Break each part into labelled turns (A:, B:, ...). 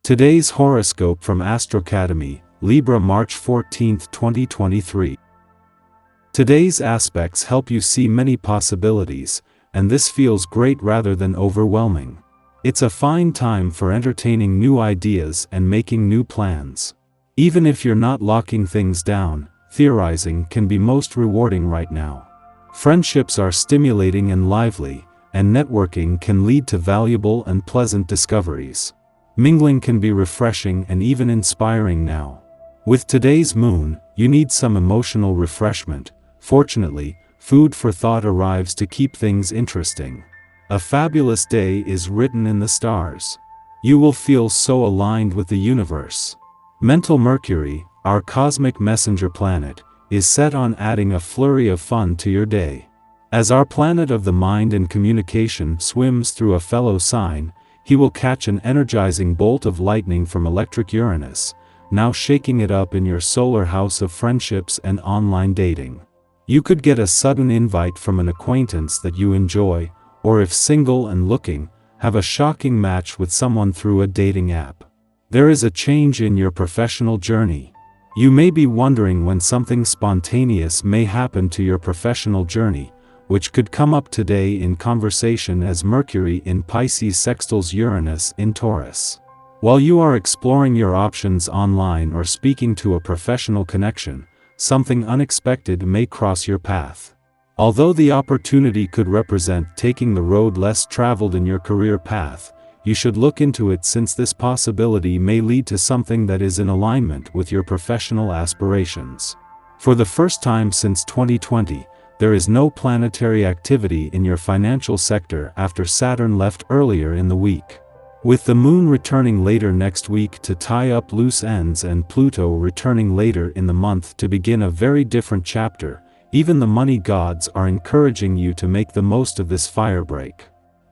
A: Today's horoscope from Astrocademy, Libra March 14, 2023. Today's aspects help you see many possibilities, and this feels great rather than overwhelming. It's a fine time for entertaining new ideas and making new plans. Even if you're not locking things down, theorizing can be most rewarding right now. Friendships are stimulating and lively, and networking can lead to valuable and pleasant discoveries. Mingling can be refreshing and even inspiring now. With today's moon, you need some emotional refreshment. Fortunately, food for thought arrives to keep things interesting. A fabulous day is written in the stars. You will feel so aligned with the universe. Mental Mercury, our cosmic messenger planet, is set on adding a flurry of fun to your day. As our planet of the mind and communication swims through a fellow sign, he will catch an energizing bolt of lightning from electric Uranus, now shaking it up in your solar house of friendships and online dating. You could get a sudden invite from an acquaintance that you enjoy, or if single and looking, have a shocking match with someone through a dating app. There is a change in your professional journey. You may be wondering when something spontaneous may happen to your professional journey, which could come up today in conversation as Mercury in Pisces sextiles Uranus in Taurus. While you are exploring your options online or speaking to a professional connection, something unexpected may cross your path. Although the opportunity could represent taking the road less traveled in your career path, you should look into it since this possibility may lead to something that is in alignment with your professional aspirations. For the first time since 2020, there is no planetary activity in your financial sector after Saturn left earlier in the week. With the moon returning later next week to tie up loose ends and Pluto returning later in the month to begin a very different chapter, even the money gods are encouraging you to make the most of this firebreak.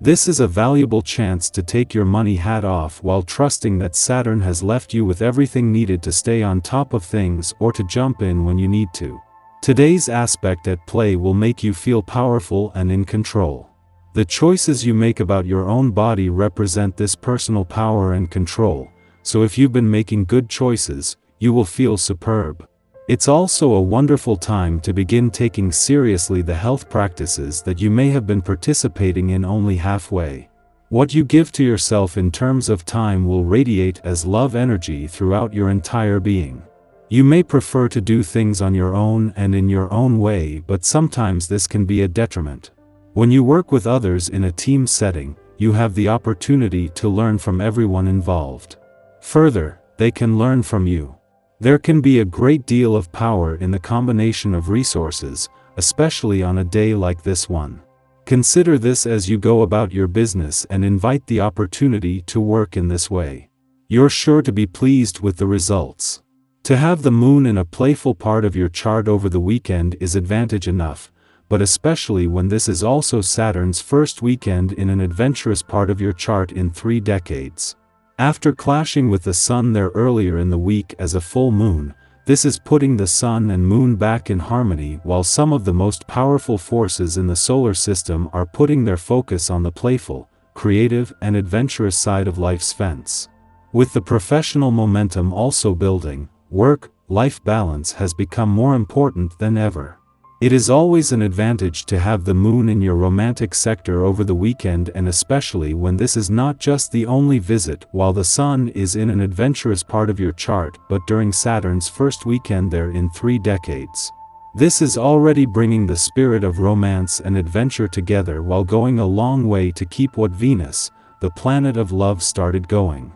A: This is a valuable chance to take your money hat off while trusting that Saturn has left you with everything needed to stay on top of things or to jump in when you need to. Today's aspect at play will make you feel powerful and in control. The choices you make about your own body represent this personal power and control, so if you've been making good choices, you will feel superb. It's also a wonderful time to begin taking seriously the health practices that you may have been participating in only halfway. What you give to yourself in terms of time will radiate as love energy throughout your entire being. You may prefer to do things on your own and in your own way, but sometimes this can be a detriment. When you work with others in a team setting, you have the opportunity to learn from everyone involved. Further, they can learn from you. There can be a great deal of power in the combination of resources, especially on a day like this one. Consider this as you go about your business and invite the opportunity to work in this way. You're sure to be pleased with the results. To have the moon in a playful part of your chart over the weekend is advantage enough, but especially when this is also Saturn's first weekend in an adventurous part of your chart in 3 decades. After clashing with the Sun there earlier in the week as a full moon, this is putting the Sun and Moon back in harmony while some of the most powerful forces in the solar system are putting their focus on the playful, creative and adventurous side of life's fence. With the professional momentum also building, work-life balance has become more important than ever. It is always an advantage to have the moon in your romantic sector over the weekend, and especially when this is not just the only visit while the Sun is in an adventurous part of your chart but during Saturn's first weekend there in 3 decades. This is already bringing the spirit of romance and adventure together while going a long way to keep what Venus, the planet of love, started going.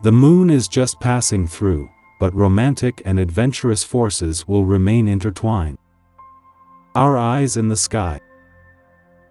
A: The moon is just passing through, but romantic and adventurous forces will remain intertwined. Our eyes in the sky.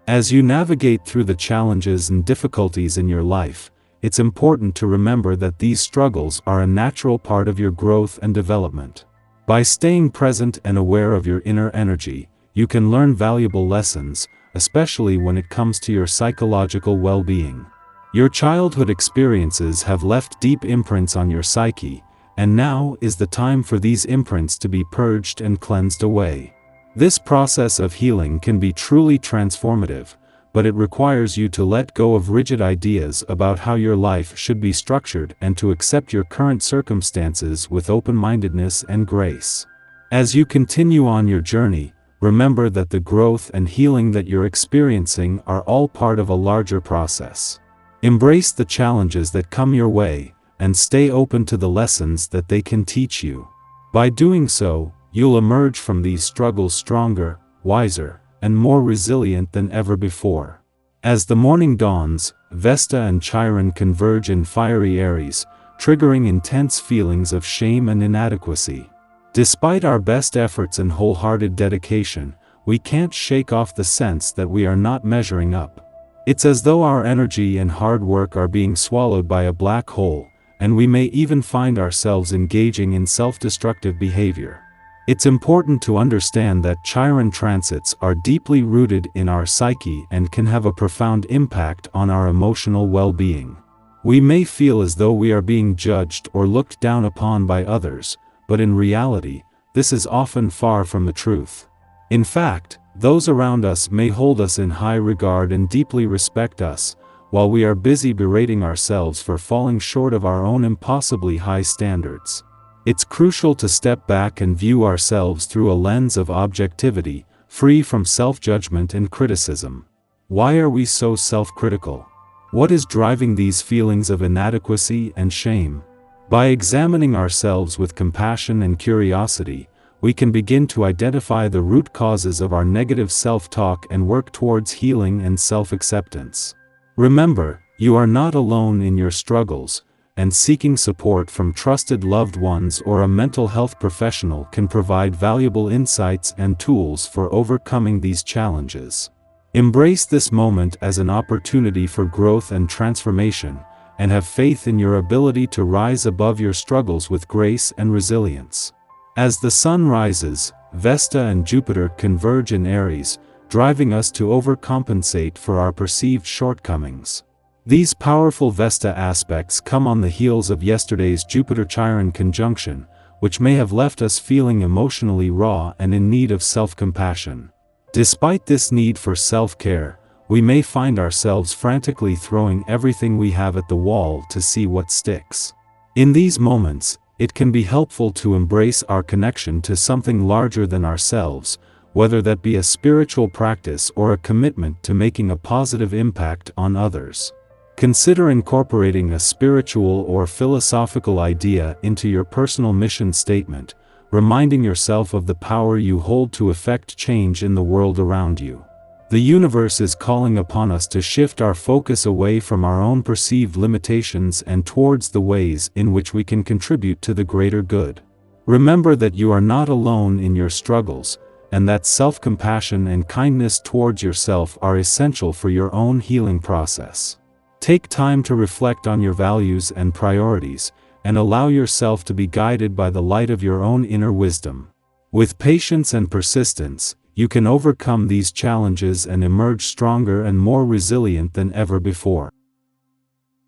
A: As you navigate through the challenges and difficulties in your life, it's important to remember that these struggles are a natural part of your growth and development. By staying present and aware of your inner energy, you can learn valuable lessons, especially when it comes to your psychological well-being. Your childhood experiences have left deep imprints on your psyche, and now is the time for these imprints to be purged and cleansed away. This process of healing can be truly transformative, but it requires you to let go of rigid ideas about how your life should be structured and to accept your current circumstances with open-mindedness and grace. As you continue on your journey, remember that the growth and healing that you're experiencing are all part of a larger process. Embrace the challenges that come your way, and stay open to the lessons that they can teach you. By doing so, you'll emerge from these struggles stronger, wiser, and more resilient than ever before. As the morning dawns, Vesta and Chiron converge in fiery Aries, triggering intense feelings of shame and inadequacy. Despite our best efforts and wholehearted dedication, we can't shake off the sense that we are not measuring up. It's as though our energy and hard work are being swallowed by a black hole, and we may even find ourselves engaging in self-destructive behavior. It's important to understand that Chiron transits are deeply rooted in our psyche and can have a profound impact on our emotional well-being. We may feel as though we are being judged or looked down upon by others, but in reality, this is often far from the truth. In fact, those around us may hold us in high regard and deeply respect us, while we are busy berating ourselves for falling short of our own impossibly high standards. It's crucial to step back and view ourselves through a lens of objectivity, free from self-judgment and criticism. Why are we so self-critical? What is driving these feelings of inadequacy and shame? By examining ourselves with compassion and curiosity, we can begin to identify the root causes of our negative self-talk and work towards healing and self-acceptance. Remember, you are not alone in your struggles, and seeking support from trusted loved ones or a mental health professional can provide valuable insights and tools for overcoming these challenges. Embrace this moment as an opportunity for growth and transformation, and have faith in your ability to rise above your struggles with grace and resilience. As the sun rises, Vesta and Jupiter converge in Aries, driving us to overcompensate for our perceived shortcomings. These powerful Vesta aspects come on the heels of yesterday's Jupiter-Chiron conjunction, which may have left us feeling emotionally raw and in need of self-compassion. Despite this need for self-care, we may find ourselves frantically throwing everything we have at the wall to see what sticks. In these moments, it can be helpful to embrace our connection to something larger than ourselves, whether that be a spiritual practice or a commitment to making a positive impact on others. Consider incorporating a spiritual or philosophical idea into your personal mission statement, reminding yourself of the power you hold to effect change in the world around you. The universe is calling upon us to shift our focus away from our own perceived limitations and towards the ways in which we can contribute to the greater good. Remember that you are not alone in your struggles, and that self-compassion and kindness towards yourself are essential for your own healing process. Take time to reflect on your values and priorities, and allow yourself to be guided by the light of your own inner wisdom. With patience and persistence, you can overcome these challenges and emerge stronger and more resilient than ever before.